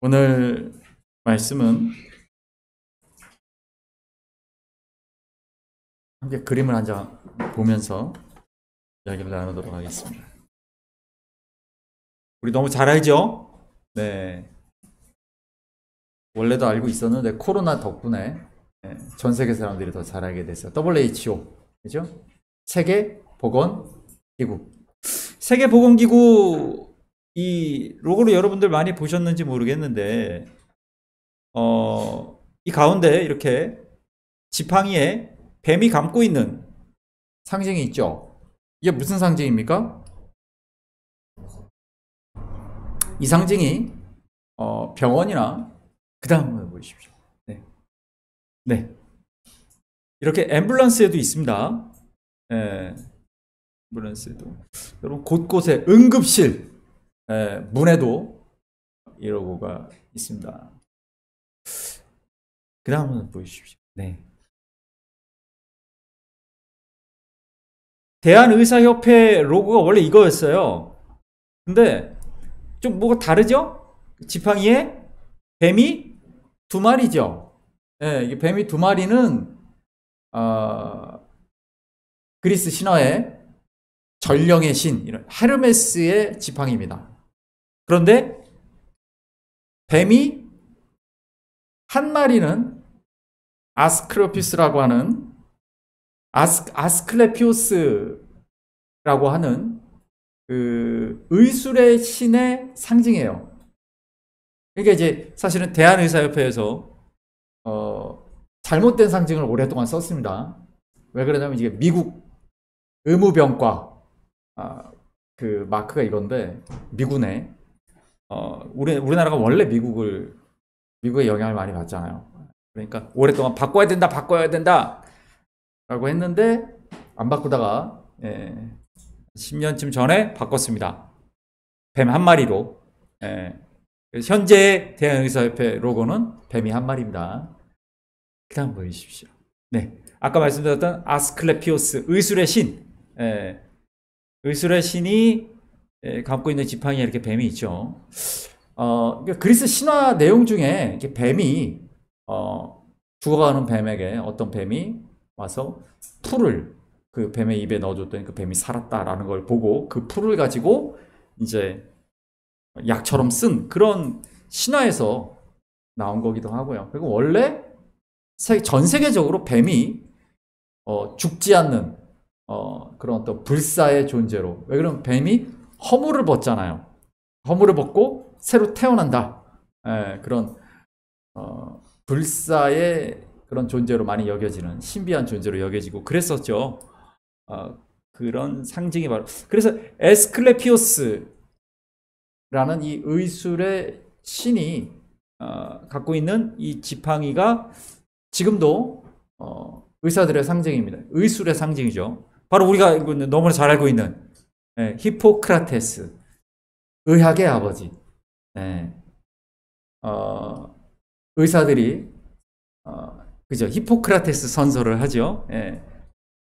오늘 말씀은 함께 그림을 한 장 보면서 이야기를 나누도록 하겠습니다. 우리 너무 잘 알죠? 네. 원래도 알고 있었는데 코로나 덕분에 전 세계 사람들이 더 잘 알게 됐어요. WHO, 그죠? 세계보건기구. 세계보건기구 이 로고를 여러분들 많이 보셨는지 모르겠는데 이 가운데 이렇게 지팡이에 뱀이 감고 있는 상징이 있죠. 이게 무슨 상징입니까? 이 상징이 병원이나 그 다음 보십시오. 네. 네. 이렇게 앰뷸런스에도 있습니다. 네. 앰뷸런스에도 여러분 곳곳에 응급실 문에도 이 로고가 있습니다. 그 다음은 보십시오. 네. 대한의사협회 로고가 원래 이거였어요. 근데 좀 뭐가 다르죠? 지팡이에 뱀이 두 마리죠. 예, 이 뱀이 두 마리는 그리스 신화의 전령의 신, 이런 헤르메스의 지팡이입니다. 그런데 뱀이 한 마리는 아스클레피오스라고 하는 아스클레피오스라고 하는 그 의술의 신의 상징이에요. 그러니까 이제 사실은 대한의사협회에서 잘못된 상징을 오랫동안 썼습니다. 왜 그러냐면 이게 미국 의무병과 그 마크가 이건데 미군의 우리나라가 원래 미국의 영향을 많이 받잖아요. 그러니까 오랫동안 바꿔야 된다 라고 했는데 안 바꾸다가 10년쯤 전에 바꿨습니다. 뱀 한 마리로. 현재 대한의사협회 로고는 뱀이 한 마리입니다. 그 다음 보여주십시오. 네. 아까 말씀드렸던 아스클레피오스, 의술의 신. 의술의 신이 감고 있는 지팡이에 이렇게 뱀이 있죠. 그리스 신화 내용 중에 이렇게 뱀이, 죽어가는 뱀에게 어떤 뱀이 와서 풀을 그 뱀의 입에 넣어줬더니 그 뱀이 살았다라는 걸 보고 그 풀을 가지고 이제 약처럼 쓴 그런 신화에서 나온 거기도 하고요. 그리고 원래 전 세계적으로 뱀이 죽지 않는 그런 어떤 불사의 존재로, 왜 그러면 뱀이 허물을 벗잖아요. 허물을 벗고 새로 태어난다. 그런 불사의 그런 존재로 많이 여겨지는 신비한 존재로 여겨지고 그랬었죠. 그런 상징이 바로, 그래서 에스클레피오스라는 이 의술의 신이 갖고 있는 이 지팡이가 지금도 의사들의 상징입니다. 의술의 상징이죠. 바로 우리가 너무나 잘 알고 있는 히포크라테스, 의학의 아버지. 의사들이 그죠? 히포크라테스 선서를 하죠.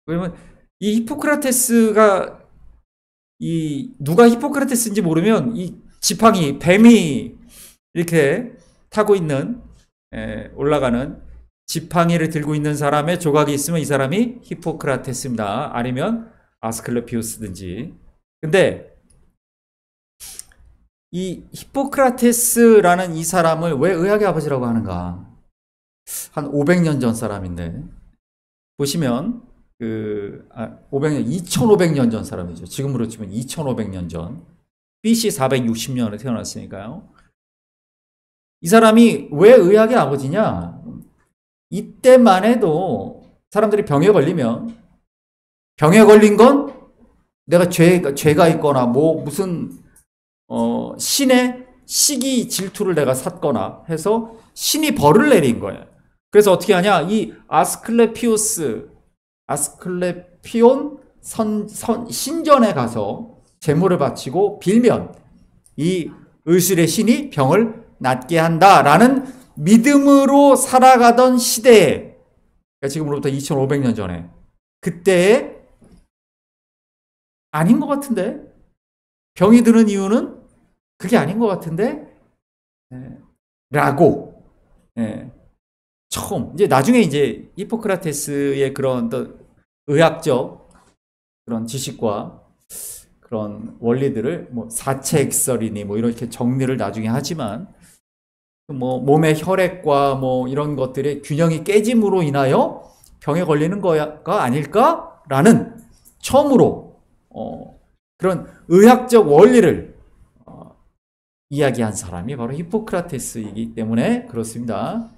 그러면 이 히포크라테스가 누가 히포크라테스인지 모르면 이 지팡이 뱀이 이렇게 타고 있는 올라가는 지팡이를 들고 있는 사람의 조각이 있으면 이 사람이 히포크라테스입니다. 아니면 아스클레피오스든지. 근데 이 히포크라테스라는 이 사람을 왜 의학의 아버지라고 하는가? 한 500년 전 사람인데 보시면 500년, 2500년 전 사람이죠. 지금으로 치면 2500년 전, BC 460년에 태어났으니까요. 이 사람이 왜 의학의 아버지냐? 이때만 해도 사람들이 병에 걸리면, 병에 걸린 건 내가 죄가 있거나 무슨 신의 시기 질투를 내가 샀거나 해서 신이 벌을 내린 거예요. 그래서 어떻게 하냐? 이 아스클레피온 신전에 가서 제물을 바치고 빌면 이 의술의 신이 병을 낫게 한다라는 믿음으로 살아가던 시대에, 그러니까 지금으로부터 2500년 전에, 그때에 아닌 것 같은데, 병이 드는 이유는 그게 아닌 것 같은데, 라고, 예, 처음, 이제 나중에 이제 히포크라테스의 그런 또 의학적 그런 지식과 그런 원리들을 뭐 사체액설이니 뭐 이렇게 정리를 나중에 하지만, 뭐 몸의 혈액과 뭐 이런 것들의 균형이 깨짐으로 인하여 병에 걸리는 거가 아닐까라는 처음으로 그런 의학적 원리를 이야기한 사람이 바로 히포크라테스이기 때문에 그렇습니다.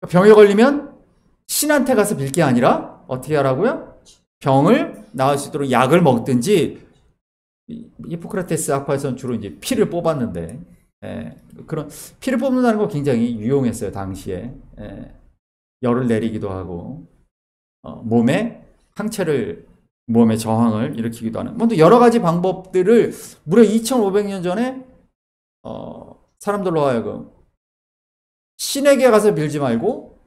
병에 걸리면 신한테 가서 빌 게 아니라 어떻게 하라고요? 병을 나을 수 있도록 약을 먹든지, 히포크라테스 학파에서는 주로 이제 피를 뽑았는데, 그런 피를 뽑는다는 거 굉장히 유용했어요 당시에. 열을 내리기도 하고, 몸에 항체를, 몸의 저항을 일으키기도 하는, 뭐 여러 가지 방법들을 무려 2500년 전에 사람들로 하여금 신에게 가서 빌지 말고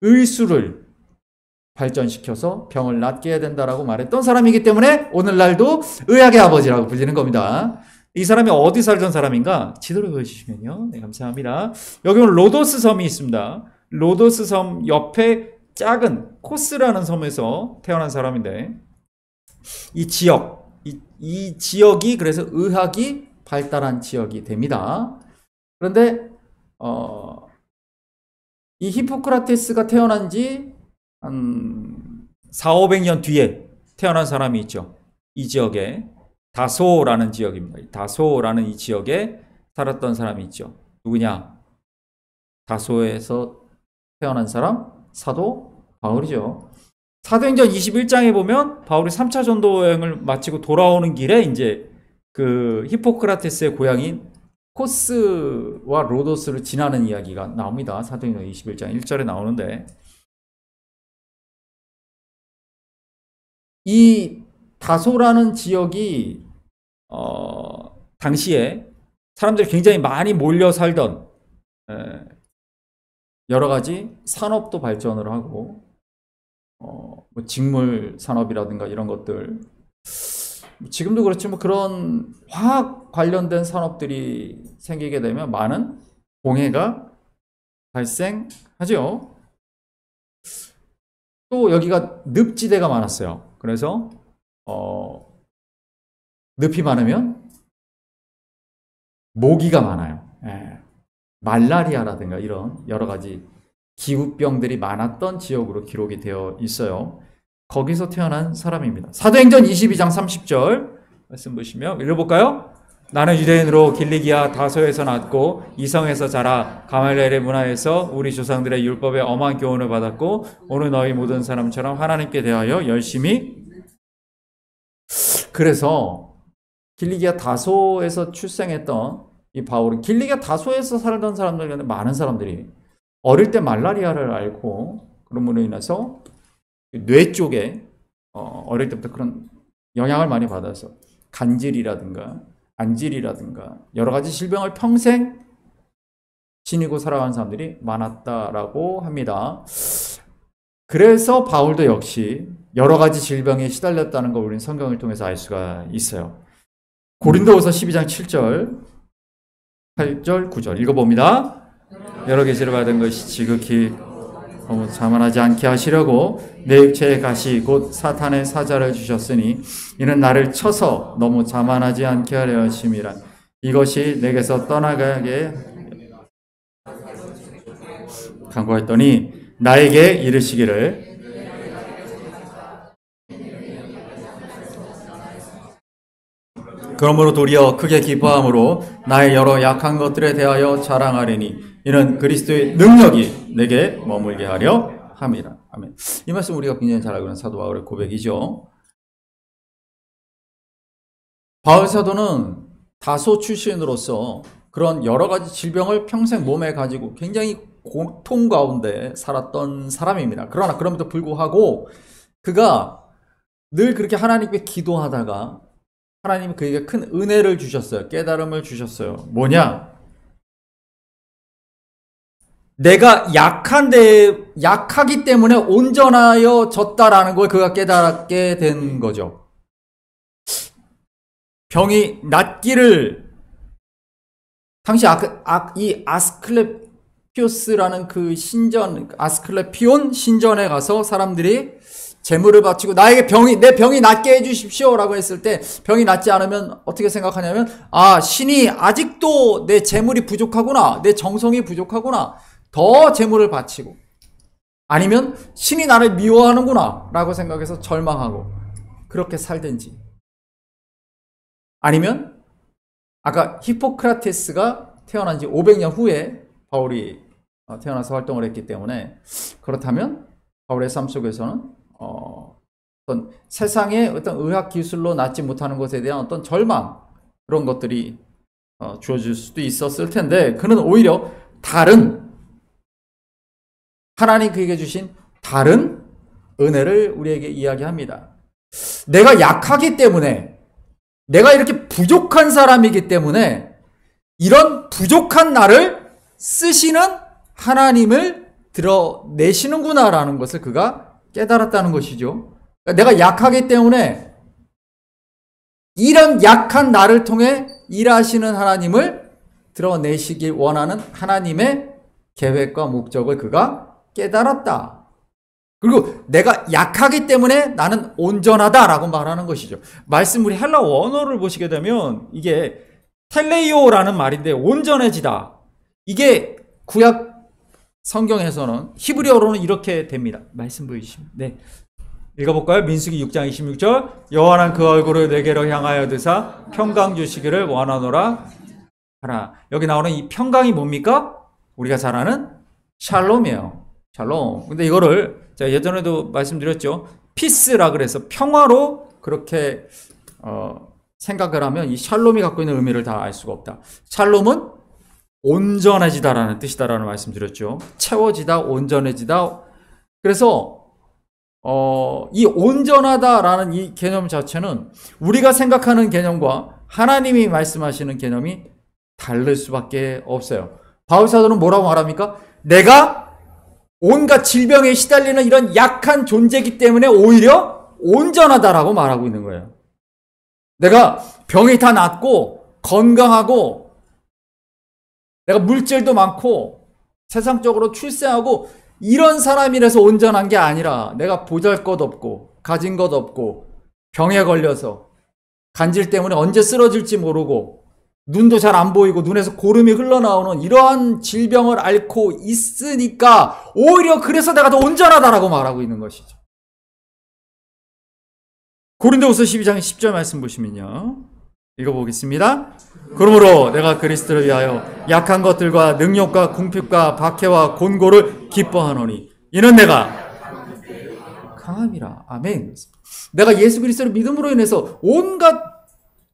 의술을 발전시켜서 병을 낫게 해야 된다라고 말했던 사람이기 때문에 오늘날도 의학의 아버지라고 불리는 겁니다. 이 사람이 어디 살던 사람인가? 지도를 보여주시면요. 네, 감사합니다. 여기 보면 로도스 섬이 있습니다. 로도스 섬 옆에 작은 코스라는 섬에서 태어난 사람인데, 이 지역, 이 지역이 그래서 의학이 발달한 지역이 됩니다. 그런데 이 히포크라테스가 태어난 지 한 400~500년 뒤에 태어난 사람이 있죠. 이 지역에 다소라는 지역입니다. 다소라는 이 지역에 살았던 사람이 있죠. 누구냐? 다소에서 태어난 사람? 사도 바울이죠. 사도행전 21장에 보면 바울이 3차 전도 여행을 마치고 돌아오는 길에 이제 그 히포크라테스의 고향인 코스와 로도스를 지나는 이야기가 나옵니다. 사도행전 21장 1절에 나오는데, 이 다소라는 지역이 당시에 사람들이 굉장히 많이 몰려 살던, 여러 가지 산업도 발전을 하고, 뭐 직물 산업이라든가 이런 것들, 지금도 그렇지만 그런 화학 관련된 산업들이 생기게 되면 많은 공해가 발생하죠. 또 여기가 늪지대가 많았어요. 그래서 늪이 많으면 모기가 많아요. 말라리아라든가 이런 여러 가지 기후병들이 많았던 지역으로 기록이 되어 있어요. 거기서 태어난 사람입니다. 사도행전 22장 30절 말씀 보시면 읽어볼까요? 나는 유대인으로 길리기아 다소에서 났고 이성에서 자라 가말리엘의 문화에서 우리 조상들의 율법에 엄한 교훈을 받았고 오늘 너희 모든 사람처럼 하나님께 대하여 열심히. 그래서 길리기아 다소에서 출생했던 이 바울은 길리기아 다소에서 살던 사람들, 많은 사람들이 어릴 때 말라리아를 앓고 그럼으로 인해서 뇌 쪽에 어릴 때부터 그런 영향을 많이 받아서 간질이라든가 안질이라든가 여러 가지 질병을 평생 지니고 살아간 사람들이 많았다라고 합니다. 그래서 바울도 역시 여러 가지 질병에 시달렸다는 걸 우리는 성경을 통해서 알 수가 있어요. 고린도후서 12장 7절, 8절, 9절 읽어봅니다. 여러 계시를 받은 것이 지극히 너무 자만하지 않게 하시려고 내 육체의 가시 곧 사탄의 사자를 주셨으니 이는 나를 쳐서 너무 자만하지 않게 하려 하심이라. 이것이 내게서 떠나가게 간구했더니 나에게 이르시기를 그러므로 도리어 크게 기뻐함으로 나의 여러 약한 것들에 대하여 자랑하리니 이는 그리스도의 능력이 내게 머물게 하려 함이라. 아멘. 이 말씀 우리가 굉장히 잘 알고 있는 사도 바울의 고백이죠. 바울 사도는 다소 출신으로서 그런 여러 가지 질병을 평생 몸에 가지고 굉장히 고통 가운데 살았던 사람입니다. 그러나 그럼에도 불구하고 그가 늘 그렇게 하나님께 기도하다가 하나님이 그에게 큰 은혜를 주셨어요. 깨달음을 주셨어요. 뭐냐? 내가 약하기 때문에 온전하여 졌다라는 걸 그가 깨닫게 된 거죠. 병이 낫기를 당시 이 아스클레피오스라는 그 신전, 아스클레피온 신전에 가서 사람들이 제물을 바치고 내 병이 낫게 해주십시오 라고 했을 때 병이 낫지 않으면 어떻게 생각하냐면, 아, 신이 아직도 내 제물이 부족하구나, 내 정성이 부족하구나, 더 제물을 바치고, 아니면 신이 나를 미워하는구나 라고 생각해서 절망하고 그렇게 살든지, 아니면 아까 히포크라테스가 태어난 지 500년 후에 바울이 태어나서 활동을 했기 때문에, 그렇다면 바울의 삶 속에서는 어떤 세상의 어떤 의학 기술로 낫지 못하는 것에 대한 어떤 절망, 그런 것들이 주어질 수도 있었을 텐데, 그는 오히려 하나님 그에게 주신 다른 은혜를 우리에게 이야기합니다. 내가 약하기 때문에, 내가 이렇게 부족한 사람이기 때문에 이런 부족한 나를 쓰시는 하나님을 드러내시는구나라는 것을 그가 깨달았다는 것이죠. 내가 약하기 때문에 이런 약한 나를 통해 일하시는 하나님을 드러내시길 원하는 하나님의 계획과 목적을 그가 깨달았다. 그리고 내가 약하기 때문에 나는 온전하다라고 말하는 것이죠. 말씀 우리 헬라 원어를 보시게 되면 이게 텔레이오라는 말인데, 온전해지다. 이게 구약 성경에서는, 히브리어로는 이렇게 됩니다. 말씀 보이시면. 네. 읽어볼까요? 민수기 6장 26절. 여호와는 그 얼굴을 내게로 향하여 드사 평강 주시기를 원하노라 하라. 여기 나오는 이 평강이 뭡니까? 우리가 잘 아는 샬롬이에요. 샬롬. 근데 이거를 제가 예전에도 말씀드렸죠. 피스라 그래서 평화로 그렇게 생각을 하면 이 샬롬이 갖고 있는 의미를 다 알 수가 없다. 샬롬은 온전해지다라는 뜻이다라는 말씀드렸죠. 채워지다, 온전해지다. 그래서 이 온전하다라는 이 개념 자체는 우리가 생각하는 개념과 하나님이 말씀하시는 개념이 다를 수밖에 없어요. 바울 사도는 뭐라고 말합니까? 내가 온갖 질병에 시달리는 이런 약한 존재이기 때문에 오히려 온전하다라고 말하고 있는 거예요. 내가 병이 다 낫고 건강하고 내가 물질도 많고 세상적으로 출세하고 이런 사람이라서 온전한 게 아니라, 내가 보잘것없고 가진 것 없고 병에 걸려서 간질 때문에 언제 쓰러질지 모르고 눈도 잘 안 보이고 눈에서 고름이 흘러나오는 이러한 질병을 앓고 있으니까 오히려 그래서 내가 더 온전하다라고 말하고 있는 것이죠. 고린도후서 12장 10절 말씀 보시면요. 읽어보겠습니다. 그러므로 내가 그리스도를 위하여 약한 것들과 능력과 궁핍과 박해와 곤고를 기뻐하노니 이는 내가 강함이라. 아멘. 내가 예수 그리스도를 믿음으로 인해서 온갖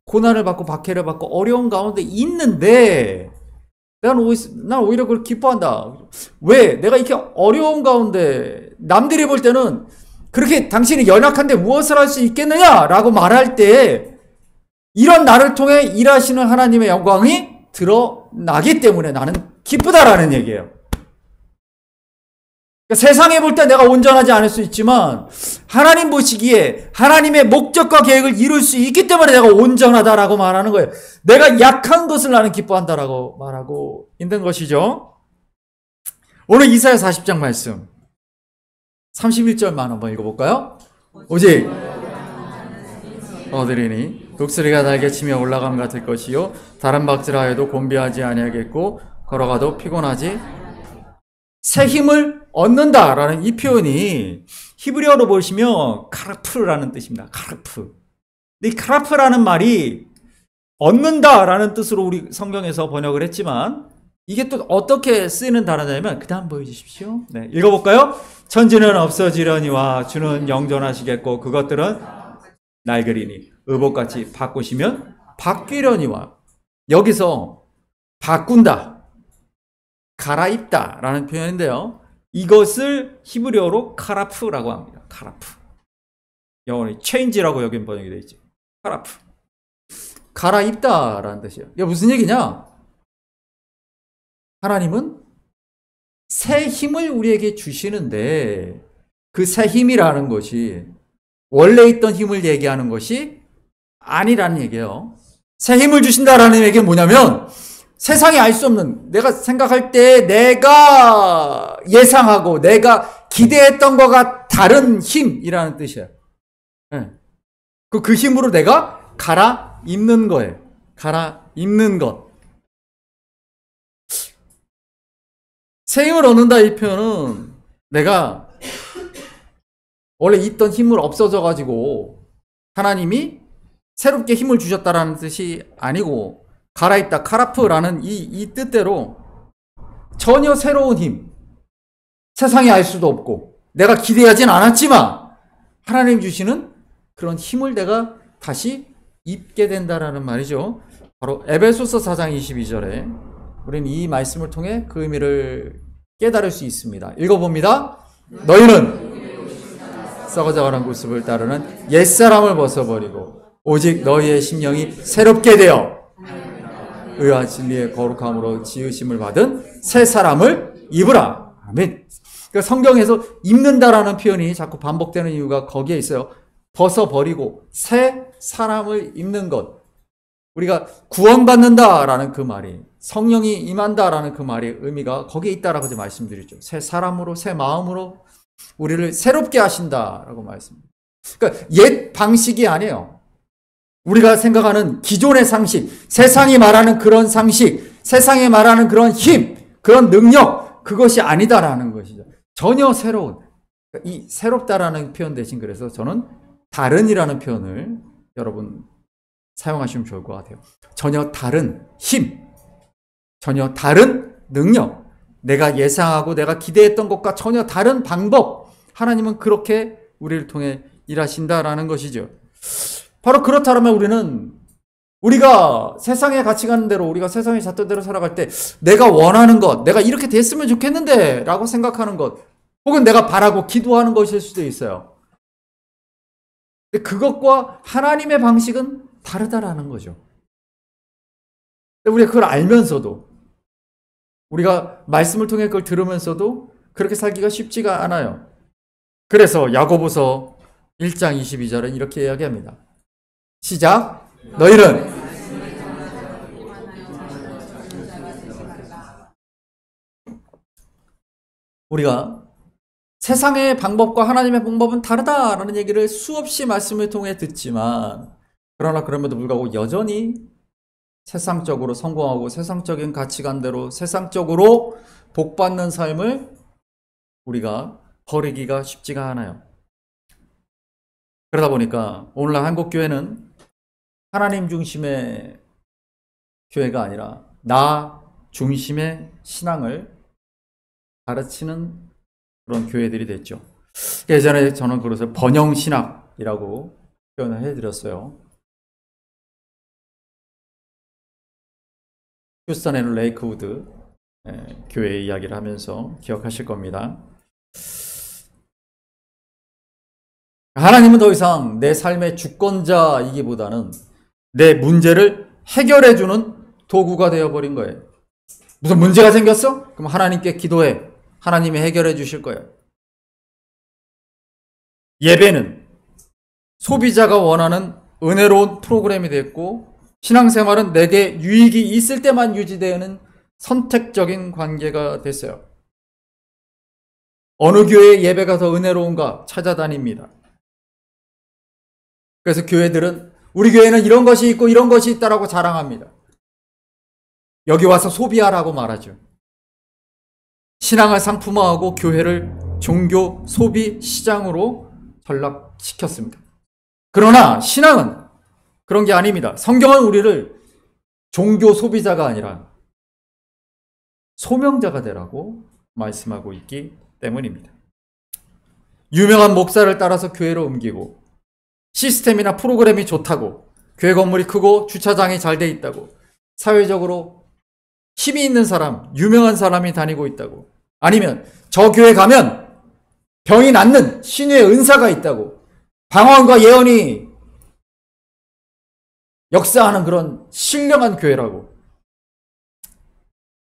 고난을 받고 박해를 받고 어려운 가운데 있는데 난 오히려 그걸 기뻐한다. 왜? 내가 이렇게 어려운 가운데 남들이 볼 때는 그렇게 당신이 연약한데 무엇을 할 수 있겠느냐라고 말할 때 이런 나를 통해 일하시는 하나님의 영광이 드러나기 때문에 나는 기쁘다라는 얘기예요. 그러니까 세상에 볼 때 내가 온전하지 않을 수 있지만 하나님 보시기에 하나님의 목적과 계획을 이룰 수 있기 때문에 내가 온전하다라고 말하는 거예요. 내가 약한 것을 나는 기뻐한다라고 말하고 있는 것이죠. 오늘 이사야 40장 말씀 31절만 한번 읽어볼까요? 오직 얻으리니 독수리가 날개치며 올라감 같을 것이요 다른 박질하여도 곤비하지 아니하겠고 걸어가도 피곤하지. 새 힘을 얻는다라는 이 표현이 히브리어로 보시면 카라프라는 뜻입니다. 카라프. 이 카라프라는 말이 얻는다라는 뜻으로 우리 성경에서 번역을 했지만 이게 또 어떻게 쓰이는 단어냐면, 그 다음 보여주십시오. 네, 읽어볼까요? 천지는 없어지려니와 주는 영존하시겠고 그것들은 낡으리니 의복같이 바꾸시면 바뀌려니와. 여기서 바꾼다, 갈아입다 라는 표현인데요, 이것을 히브리어로 카라프라고 합니다. 카라프. 영어는 change라고 여기 번역이 되어 있죠. 카라프. 갈아입다 라는 뜻이에요. 이게 무슨 얘기냐? 하나님은 새 힘을 우리에게 주시는데 그 새 힘이라는 것이 원래 있던 힘을 얘기하는 것이 아니라는 얘기예요. 새 힘을 주신다라는 얘기는 뭐냐면 세상이 알 수 없는, 내가 생각할 때 내가 예상하고 내가 기대했던 것과 다른 힘이라는 뜻이에요. 네. 그 힘으로 내가 갈아입는 거예요. 갈아입는 것. 새 힘을 얻는다 이 표현은 내가 원래 있던 힘을 없어져 가지고 하나님이 새롭게 힘을 주셨다라는 뜻이 아니고, 갈아입다, 카라프라는 이 뜻대로 전혀 새로운 힘, 세상이 알 수도 없고 내가 기대하진 않았지만 하나님 주시는 그런 힘을 내가 다시 입게 된다라는 말이죠. 바로 에베소서 4장 22절에 우리는 이 말씀을 통해 그 의미를 깨달을 수 있습니다. 읽어봅니다. 너희는 썩어져가는 모습을 따르는 옛사람을 벗어버리고 오직 너희의 심령이 새롭게 되어 의와 진리의 거룩함으로 지으심을 받은 새 사람을 입으라. 아멘. 그러니까 성경에서 입는다라는 표현이 자꾸 반복되는 이유가 거기에 있어요. 벗어버리고 새 사람을 입는 것. 우리가 구원받는다라는 그 말이, 성령이 임한다라는 그 말의 의미가 거기에 있다라고 말씀드렸죠. 새 사람으로, 새 마음으로 우리를 새롭게 하신다라고 말씀드립니다. 그러니까 옛 방식이 아니에요. 우리가 생각하는 기존의 상식, 세상이 말하는 그런 상식, 세상이 말하는 그런 힘, 그런 능력, 그것이 아니다라는 것이죠. 전혀 새로운, 이 새롭다라는 표현 대신 그래서 저는 다른이라는 표현을 여러분 사용하시면 좋을 것 같아요. 전혀 다른 힘, 전혀 다른 능력, 내가 예상하고 내가 기대했던 것과 전혀 다른 방법, 하나님은 그렇게 우리를 통해 일하신다라는 것이죠. 바로 그렇다면 우리가 세상에 같이 가는 대로, 우리가 세상에 잣던 대로 살아갈 때 내가 원하는 것, 내가 이렇게 됐으면 좋겠는데 라고 생각하는 것, 혹은 내가 바라고 기도하는 것일 수도 있어요. 근데 그것과 하나님의 방식은 다르다라는 거죠. 근데 우리가 그걸 알면서도, 우리가 말씀을 통해 그걸 들으면서도 그렇게 살기가 쉽지가 않아요. 그래서 야고보서 1장 22절은 이렇게 이야기합니다. 시작. 너희는 우리가 세상의 방법과 하나님의 방법은 다르다라는 얘기를 수없이 말씀을 통해 듣지만, 그러나 그럼에도 불구하고 여전히 세상적으로 성공하고 세상적인 가치관대로 세상적으로 복받는 삶을 우리가 버리기가 쉽지가 않아요. 그러다 보니까 오늘날 한국교회는 하나님 중심의 교회가 아니라 나 중심의 신앙을 가르치는 그런 교회들이 됐죠. 예전에 저는 그것을 번영신학이라고 표현을 해드렸어요. 휴스턴의 레이크우드 교회 이야기를 하면서 기억하실 겁니다. 하나님은 더 이상 내 삶의 주권자이기보다는 내 문제를 해결해주는 도구가 되어버린 거예요. 무슨 문제가 생겼어? 그럼 하나님께 기도해. 하나님이 해결해 주실 거예요. 예배는 소비자가 원하는 은혜로운 프로그램이 됐고, 신앙생활은 내게 유익이 있을 때만 유지되는 선택적인 관계가 됐어요. 어느 교회의 예배가 더 은혜로운가 찾아다닙니다. 그래서 교회들은 우리 교회는 이런 것이 있고 이런 것이 있다라고 자랑합니다. 여기 와서 소비하라고 말하죠. 신앙을 상품화하고 교회를 종교 소비 시장으로 전락시켰습니다. 그러나 신앙은 그런 게 아닙니다. 성경은 우리를 종교 소비자가 아니라 소명자가 되라고 말씀하고 있기 때문입니다. 유명한 목사를 따라서 교회로 옮기고, 시스템이나 프로그램이 좋다고, 교회 건물이 크고 주차장이 잘 돼 있다고, 사회적으로 힘이 있는 사람, 유명한 사람이 다니고 있다고, 아니면 저 교회 가면 병이 낫는 신의 은사가 있다고, 방언과 예언이 역사하는 그런 신령한 교회라고,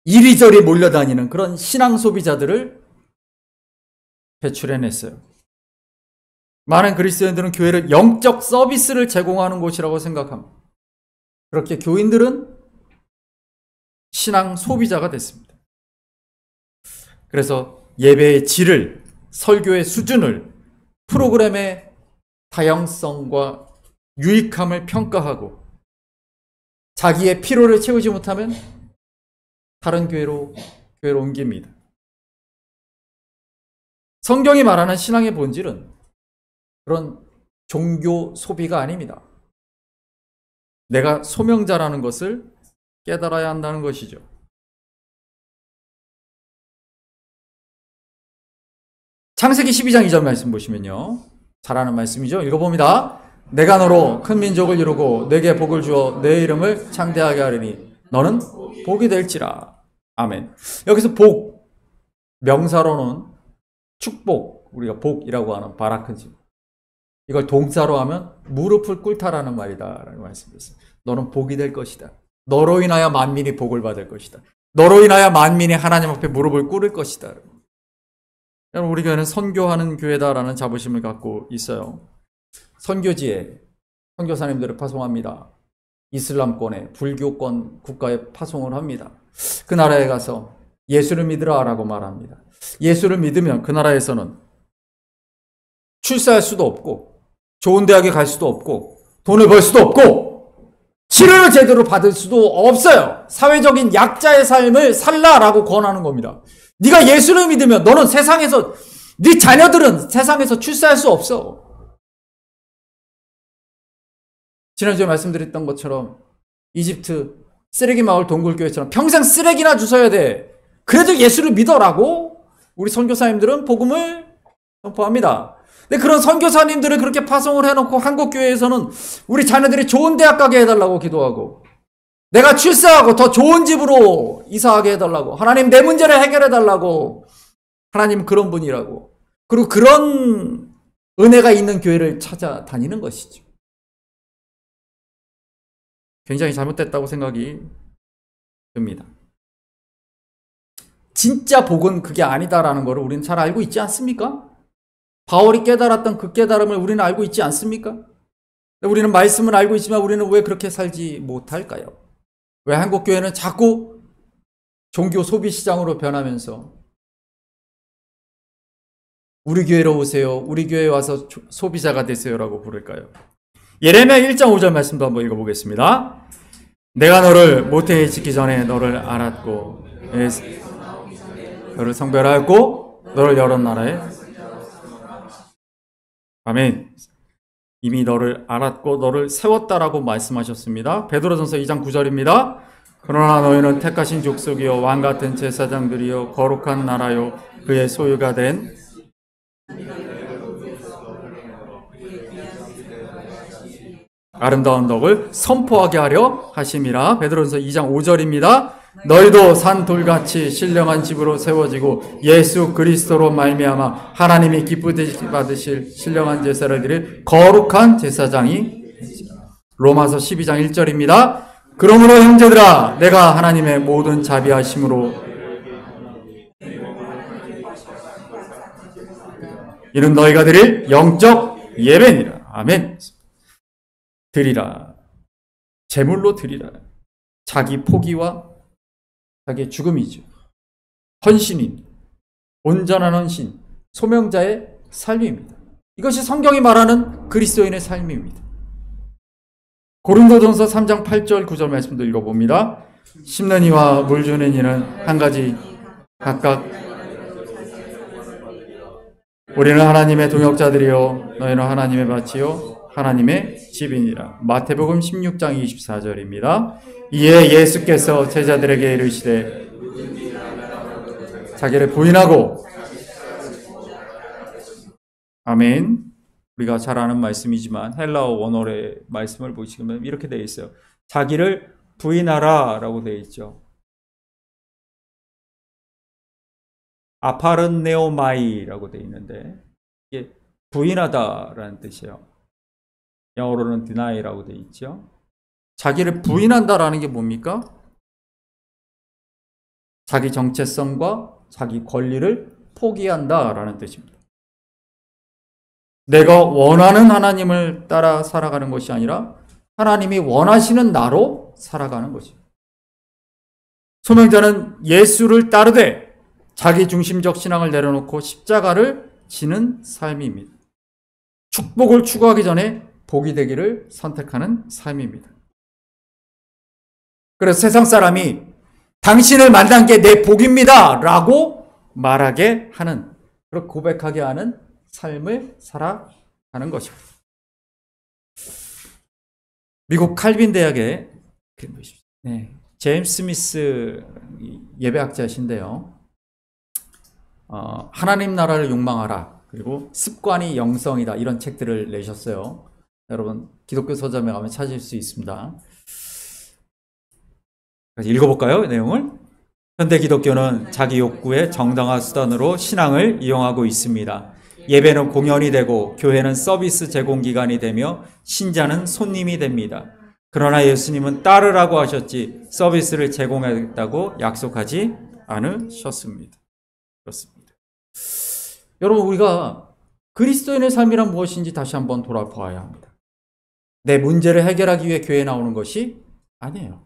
이리저리 몰려다니는 그런 신앙 소비자들을 배출해냈어요. 많은 그리스도인들은 교회를 영적 서비스를 제공하는 곳이라고 생각합니다. 그렇게 교인들은 신앙 소비자가 됐습니다. 그래서 예배의 질을, 설교의 수준을, 프로그램의 다양성과 유익함을 평가하고 자기의 피로를 채우지 못하면 다른 교회로 옮깁니다. 성경이 말하는 신앙의 본질은 그런 종교 소비가 아닙니다. 내가 소명자라는 것을 깨달아야 한다는 것이죠. 창세기 12장 2절 말씀 보시면요. 잘 아는 말씀이죠. 읽어봅니다. 내가 너로 큰 민족을 이루고 내게 복을 주어 내 이름을 창대하게 하리니 너는 복이 될지라. 아멘. 여기서 복, 명사로는 축복, 우리가 복이라고 하는 바라크지. 이걸 동사로 하면 무릎을 꿇다라는 말이다 라는 말씀이었습니다. 너는 복이 될 것이다. 너로 인하여 만민이 복을 받을 것이다. 너로 인하여 만민이 하나님 앞에 무릎을 꿇을 것이다. 여러분, 우리 교회는 선교하는 교회다라는 자부심을 갖고 있어요. 선교지에 선교사님들을 파송합니다. 이슬람권에, 불교권 국가에 파송을 합니다. 그 나라에 가서 예수를 믿으라 라고 말합니다. 예수를 믿으면 그 나라에서는 출세할 수도 없고 좋은 대학에 갈 수도 없고 돈을 벌 수도 없고 치료를 제대로 받을 수도 없어요. 사회적인 약자의 삶을 살라라고 권하는 겁니다. 네가 예수를 믿으면 너는 세상에서, 네 자녀들은 세상에서 출세할 수 없어. 지난주에 말씀드렸던 것처럼 이집트 쓰레기 마을 동굴교회처럼 평생 쓰레기나 주워야 돼. 그래도 예수를 믿어라고 우리 선교사님들은 복음을 선포합니다. 근데 그런 선교사님들을 그렇게 파송을 해놓고 한국 교회에서는 우리 자녀들이 좋은 대학 가게 해달라고 기도하고, 내가 출세하고 더 좋은 집으로 이사하게 해달라고, 하나님 내 문제를 해결해달라고, 하나님 그런 분이라고, 그리고 그런 은혜가 있는 교회를 찾아다니는 것이죠. 굉장히 잘못됐다고 생각이 듭니다. 진짜 복은 그게 아니다라는 것을 우리는 잘 알고 있지 않습니까? 바울이 깨달았던 그 깨달음을 우리는 알고 있지 않습니까? 우리는 말씀을 알고 있지만 우리는 왜 그렇게 살지 못할까요? 왜 한국교회는 자꾸 종교 소비 시장으로 변하면서 우리 교회로 오세요, 우리 교회에 와서 소비자가 되세요라고 부를까요? 예레미야 1장 5절 말씀도 한번 읽어보겠습니다. 내가 너를 모태에 짓기 전에 너를 알았고 너를 성별하였고 너를 여러 나라에, 아멘. 이미 너를 알았고 너를 세웠다라고 말씀하셨습니다. 베드로전서 2장 9절입니다. 그러나 너희는 택하신 족속이요 왕같은 제사장들이요 거룩한 나라요 그의 소유가 된 아름다운 덕을 선포하게 하려 하심이라. 베드로전서 2장 5절입니다. 너희도 산 돌같이 신령한 집으로 세워지고 예수 그리스도로 말미암아 하나님이 기쁘게 받으실 신령한 제사를 드릴 거룩한 제사장이. 로마서 12장 1절입니다. 그러므로 형제들아 내가 하나님의 모든 자비하심으로 이는 너희가 드릴 영적 예배니라. 아멘. 드리라. 제물로 드리라. 자기 포기와 자기의 죽음이죠. 헌신인, 온전한 헌신, 소명자의 삶입니다. 이것이 성경이 말하는 그리스도인의 삶입니다. 고린도전서 3장 8절 9절 말씀도 읽어봅니다. 심는 이와 물 주는 이는 한 가지 각각 우리는 하나님의 동역자들이요 너희는 하나님의 밭이요 하나님의 집이니라. 마태복음 16장 24절입니다. 이에 예수께서 제자들에게 이르시되 자기를 부인하고, 아멘. 우리가 잘 아는 말씀이지만 헬라어 원어의 말씀을 보시면 이렇게 되어 있어요. 자기를 부인하라 라고 되어 있죠. 아파른네오마이라고 되어 있는데 이게 부인하다라는 뜻이에요. 영어로는 deny라고 되어 있죠. 자기를 부인한다라는 게 뭡니까? 자기 정체성과 자기 권리를 포기한다라는 뜻입니다. 내가 원하는 하나님을 따라 살아가는 것이 아니라 하나님이 원하시는 나로 살아가는 것입니다. 소명자는 예수를 따르되 자기 중심적 신앙을 내려놓고 십자가를 지는 삶입니다. 축복을 추구하기 전에 복이 되기를 선택하는 삶입니다. 그래서 세상 사람이 당신을 만난 게 내 복입니다 라고 말하게 하는, 그렇게 고백하게 하는 삶을 살아가는 것입니다. 미국 칼빈 대학의 제임스 스미스 예배학자이신데요. 하나님 나라를 욕망하라, 그리고 습관이 영성이다, 이런 책들을 내셨어요. 여러분 기독교 서점에 가면 찾을 수 있습니다. 읽어볼까요? 내용을. 현대 기독교는 자기 욕구의 정당한 수단으로 신앙을 이용하고 있습니다. 예배는 공연이 되고 교회는 서비스 제공기관이 되며 신자는 손님이 됩니다. 그러나 예수님은 따르라고 하셨지 서비스를 제공하겠다고 약속하지 않으셨습니다. 그렇습니다. 여러분, 우리가 그리스도인의 삶이란 무엇인지 다시 한번 돌아보아야 합니다. 내 문제를 해결하기 위해 교회에 나오는 것이 아니에요.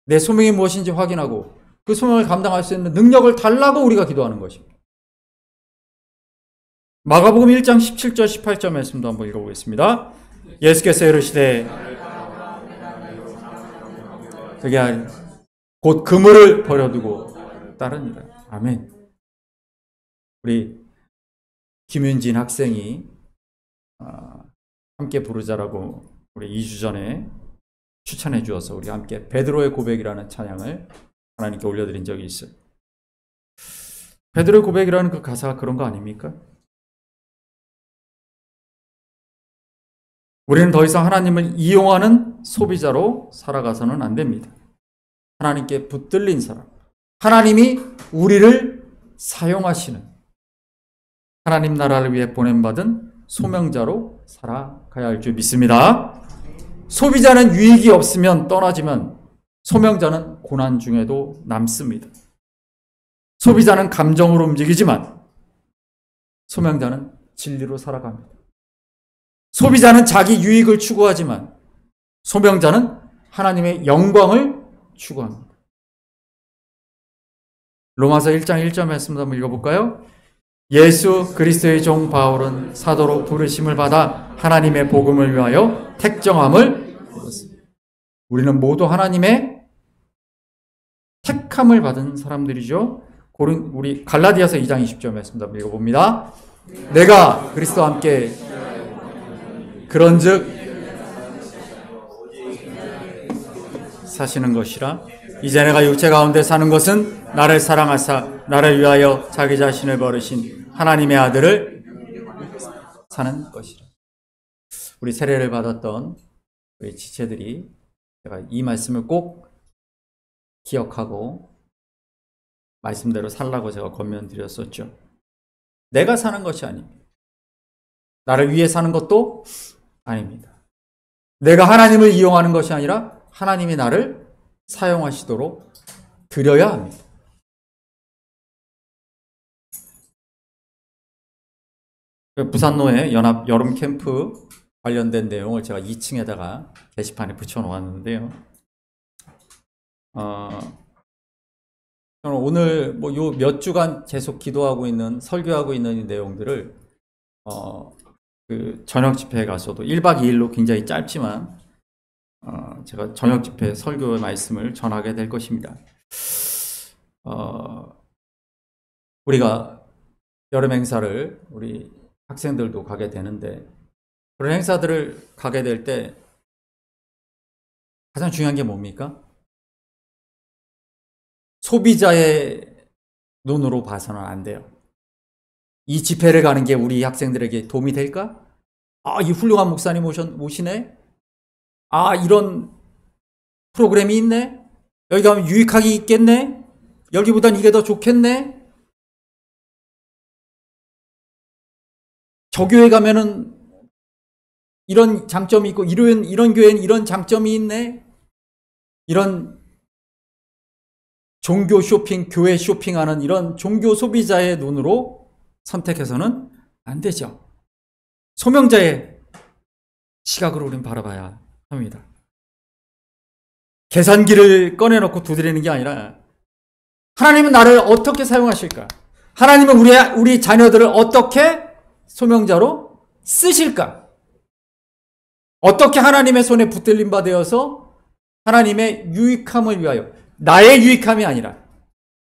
내 소명이 무엇인지 확인하고 그 소명을 감당할 수 있는 능력을 달라고 우리가 기도하는 것입니다. 마가복음 1장 17절 18절 말씀도 한번 읽어보겠습니다. 예수께서 이르시되 그게 곧 그물을 버려두고 따르니라. 아멘. 우리 김윤진 학생이 함께 부르자라고 우리 2주 전에 추천해 주어서 우리 함께 베드로의 고백이라는 찬양을 하나님께 올려드린 적이 있어요. 베드로의 고백이라는 그 가사가 그런 거 아닙니까? 우리는 더 이상 하나님을 이용하는 소비자로 살아가서는 안 됩니다. 하나님께 붙들린 사람, 하나님이 우리를 사용하시는, 하나님 나라를 위해 보냄받은 소명자로 살아가야 할 줄 믿습니다. 소비자는 유익이 없으면 떠나지만 소명자는 고난 중에도 남습니다. 소비자는 감정으로 움직이지만 소명자는 진리로 살아갑니다. 소비자는 자기 유익을 추구하지만 소명자는 하나님의 영광을 추구합니다. 로마서 1장 1절 말씀 한번 읽어볼까요? 예수 그리스도의 종 바울은 사도로 부르심을 받아 하나님의 복음을 위하여 택정함을 입었습니다. 우리는 모두 하나님의 택함을 받은 사람들이죠. 우리 갈라디아서 2장 20절 말씀 한번 읽어봅니다. 내가 그리스도와 함께 그런즉 사시는 것이라. 이제 내가 육체 가운데 사는 것은 나를 사랑하사 나를 위하여 자기 자신을 버리신 하나님의 아들을 사는 것이라. 우리 세례를 받았던 우리 지체들이 제가 이 말씀을 꼭 기억하고 말씀대로 살라고 제가 권면드렸었죠. 내가 사는 것이 아닙니다. 나를 위해 사는 것도 아닙니다. 내가 하나님을 이용하는 것이 아니라 하나님이 나를 사용하시도록 드려야 합니다. 부산노예 연합 여름 캠프 관련된 내용을 제가 2층에다가 게시판에 붙여놓았는데요. 저는 오늘 요 몇 주간 계속 기도하고 있는, 설교하고 있는 이 내용들을 그 저녁 집회에 가서도 1박 2일로 굉장히 짧지만 제가 저녁 집회 설교의 말씀을 전하게 될 것입니다. 우리가 여름 행사를 우리 학생들도 가게 되는데, 그런 행사들을 가게 될 때 가장 중요한 게 뭡니까? 소비자의 눈으로 봐서는 안 돼요. 이 집회를 가는 게 우리 학생들에게 도움이 될까? 이 훌륭한 목사님 오시네? 이런 프로그램이 있네? 여기 가면 유익하게 있겠네? 여기보단 이게 더 좋겠네? 저 교회 가면은 이런 장점이 있고, 이런 교회는 이런 장점이 있네? 이런 종교 쇼핑, 교회 쇼핑하는 이런 종교 소비자의 눈으로 선택해서는 안 되죠. 소명자의 시각으로 우리는 바라봐야 합니다. 계산기를 꺼내놓고 두드리는 게 아니라 하나님은 나를 어떻게 사용하실까? 하나님은 우리 자녀들을 어떻게 소명자로 쓰실까? 어떻게 하나님의 손에 붙들림 바 되어서 하나님의 유익함을 위하여, 나의 유익함이 아니라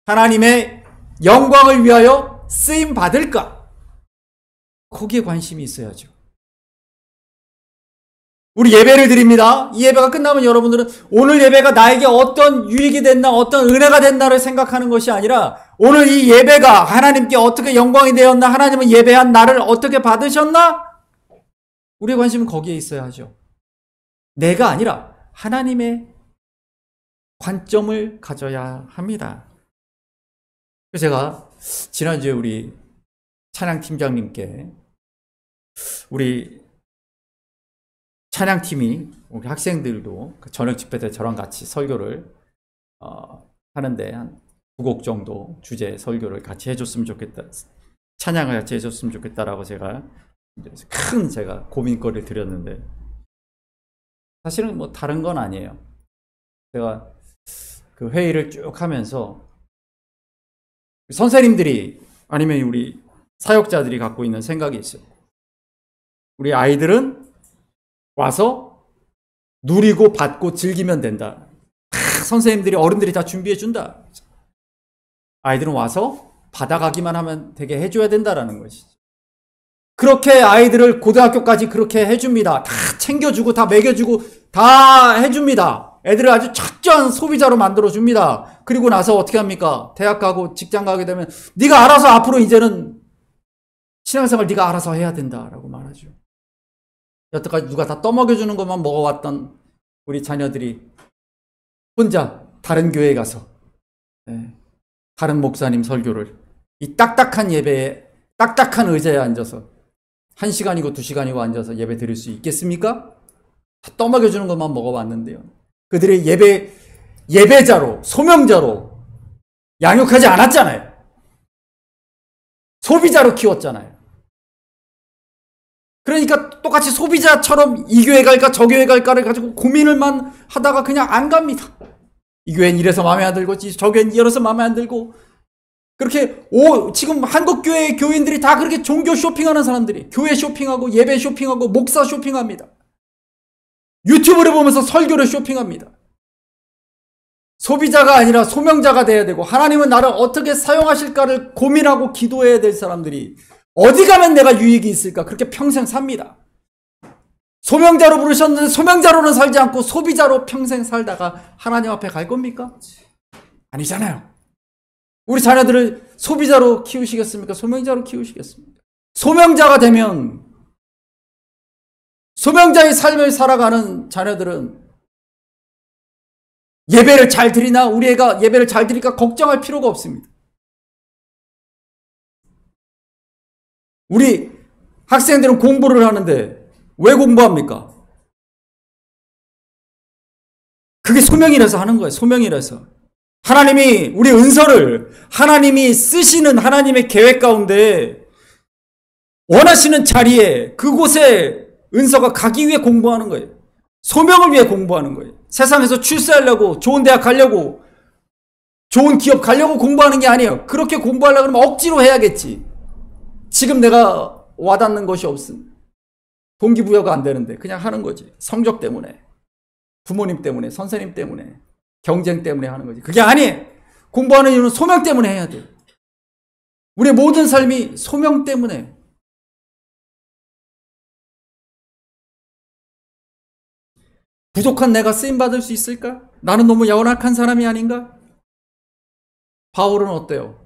하나님의 영광을 위하여 쓰임 받을까? 거기에 관심이 있어야죠. 우리 예배를 드립니다. 이 예배가 끝나면 여러분들은 오늘 예배가 나에게 어떤 유익이 됐나, 어떤 은혜가 됐나를 생각하는 것이 아니라 오늘 이 예배가 하나님께 어떻게 영광이 되었나, 하나님은 예배한 나를 어떻게 받으셨나? 우리의 관심은 거기에 있어야 하죠. 내가 아니라 하나님의 관점을 가져야 합니다. 그래서 제가 지난주에 우리 찬양팀장님께 우리 찬양팀이 우리 학생들도 저녁 집회 때 저랑 같이 설교를 하는데 한 2곡 정도 주제 설교를 같이 해줬으면 좋겠다, 찬양을 같이 해줬으면 좋겠다라고 제가 고민거리를 드렸는데 사실은 뭐 다른 건 아니에요. 제가 그 회의를 쭉 하면서 선생님들이 아니면 우리 사역자들이 갖고 있는 생각이 있어요. 우리 아이들은 와서 누리고 받고 즐기면 된다. 선생님들이, 어른들이 다 준비해 준다. 아이들은 와서 받아가기만 하면 되게 해줘야 된다라는 것이죠. 그렇게 아이들을 고등학교까지 그렇게 해줍니다. 다 챙겨주고 다 먹여주고 다 해줍니다. 애들을 아주 철저한 소비자로 만들어줍니다. 그리고 나서 어떻게 합니까? 대학 가고 직장 가게 되면 네가 알아서 앞으로 이제는 신앙생활 네가 알아서 해야 된다라고 말하죠. 여태까지 누가 다 떠먹여주는 것만 먹어왔던 우리 자녀들이 혼자 다른 교회에 가서 다른 목사님 설교를 이 딱딱한 예배에, 딱딱한 의자에 앉아서 1시간이고 2시간이고 앉아서 예배 드릴 수 있겠습니까? 다 떠먹여주는 것만 먹어봤는데요. 그들의 예배자로, 소명자로 양육하지 않았잖아요. 소비자로 키웠잖아요. 그러니까 똑같이 소비자처럼 이 교회 갈까 저 교회 갈까를 가지고 고민을만 하다가 그냥 안 갑니다. 이 교회는 이래서 마음에 안 들고 저 교회는 이래서 마음에 안 들고, 그렇게 지금 한국교회 교인들이 다 그렇게 종교 쇼핑하는 사람들이, 교회 쇼핑하고 예배 쇼핑하고 목사 쇼핑합니다. 유튜브를 보면서 설교를 쇼핑합니다. 소비자가 아니라 소명자가 돼야 되고 하나님은 나를 어떻게 사용하실까를 고민하고 기도해야 될 사람들이 어디 가면 내가 유익이 있을까? 그렇게 평생 삽니다. 소명자로 부르셨는데 소명자로는 살지 않고 소비자로 평생 살다가 하나님 앞에 갈 겁니까? 아니잖아요. 우리 자녀들을 소비자로 키우시겠습니까? 소명자로 키우시겠습니까? 소명자가 되면, 소명자의 삶을 살아가는 자녀들은 예배를 잘 드리나, 우리 애가 예배를 잘 드릴까 걱정할 필요가 없습니다. 우리 학생들은 공부를 하는데 왜 공부합니까? 그게 소명이라서 하는 거예요. 소명이라서. 하나님이 우리 은서를, 하나님이 쓰시는 하나님의 계획 가운데 원하시는 자리에, 그곳에 은서가 가기 위해 공부하는 거예요. 소명을 위해 공부하는 거예요. 세상에서 출세하려고, 좋은 대학 가려고, 좋은 기업 가려고 공부하는 게 아니에요. 그렇게 공부하려고 하면 억지로 해야겠지. 지금 내가 와닿는 것이 없음, 동기부여가 안 되는데 그냥 하는 거지. 성적 때문에, 부모님 때문에, 선생님 때문에, 경쟁 때문에 하는 거지. 그게 아니에요. 공부하는 이유는 소명 때문에 해야 돼. 우리의 모든 삶이 소명 때문에. 부족한 내가 쓰임받을 수 있을까? 나는 너무 연약한 사람이 아닌가? 바울은 어때요?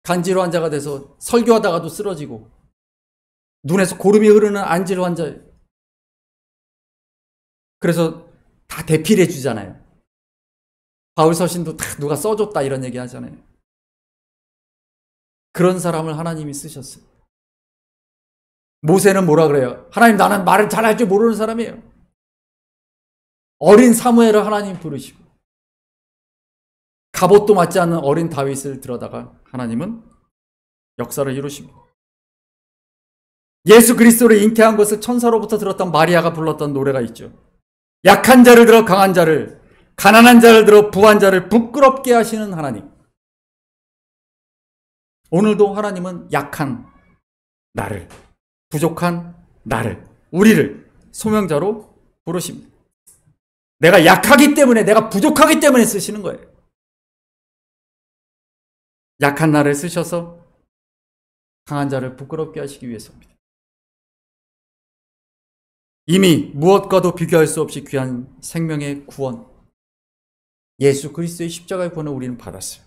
간질 환자가 돼서 설교하다가도 쓰러지고 눈에서 고름이 흐르는 안질 환자. 그래서 다 대필해 주잖아요. 바울 서신도 다 누가 써줬다 이런 얘기 하잖아요. 그런 사람을 하나님이 쓰셨어요. 모세는 뭐라 그래요? 하나님, 나는 말을 잘할 줄 모르는 사람이에요. 어린 사무엘을 하나님 부르시고, 갑옷도 맞지 않는 어린 다윗을 들어다가 하나님은 역사를 이루십니다. 예수 그리스도를 잉태한 것을 천사로부터 들었던 마리아가 불렀던 노래가 있죠. 약한 자를 들어 강한 자를, 가난한 자를 들어 부한 자를 부끄럽게 하시는 하나님. 오늘도 하나님은 약한 나를, 부족한 나를, 우리를 소명자로 부르십니다. 내가 약하기 때문에, 내가 부족하기 때문에 쓰시는 거예요. 약한 나를 쓰셔서 강한 자를 부끄럽게 하시기 위해서입니다. 이미 무엇과도 비교할 수 없이 귀한 생명의 구원, 예수 그리스도의 십자가의 구원을 우리는 받았어요.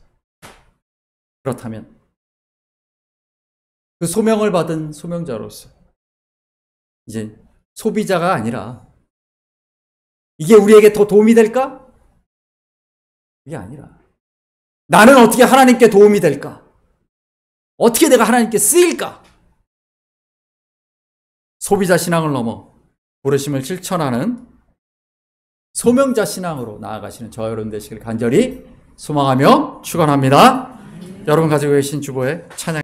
그렇다면 그 소명을 받은 소명자로서 이제 소비자가 아니라 이게 우리에게 더 도움이 될까? 이게 아니라 나는 어떻게 하나님께 도움이 될까? 어떻게 내가 하나님께 쓰일까? 소비자 신앙을 넘어 부르심을 실천하는 소명자 신앙으로 나아가시는 저와 여러분 되시길 간절히 소망하며 축원합니다. 여러분 가지고 계신 주보에 찬양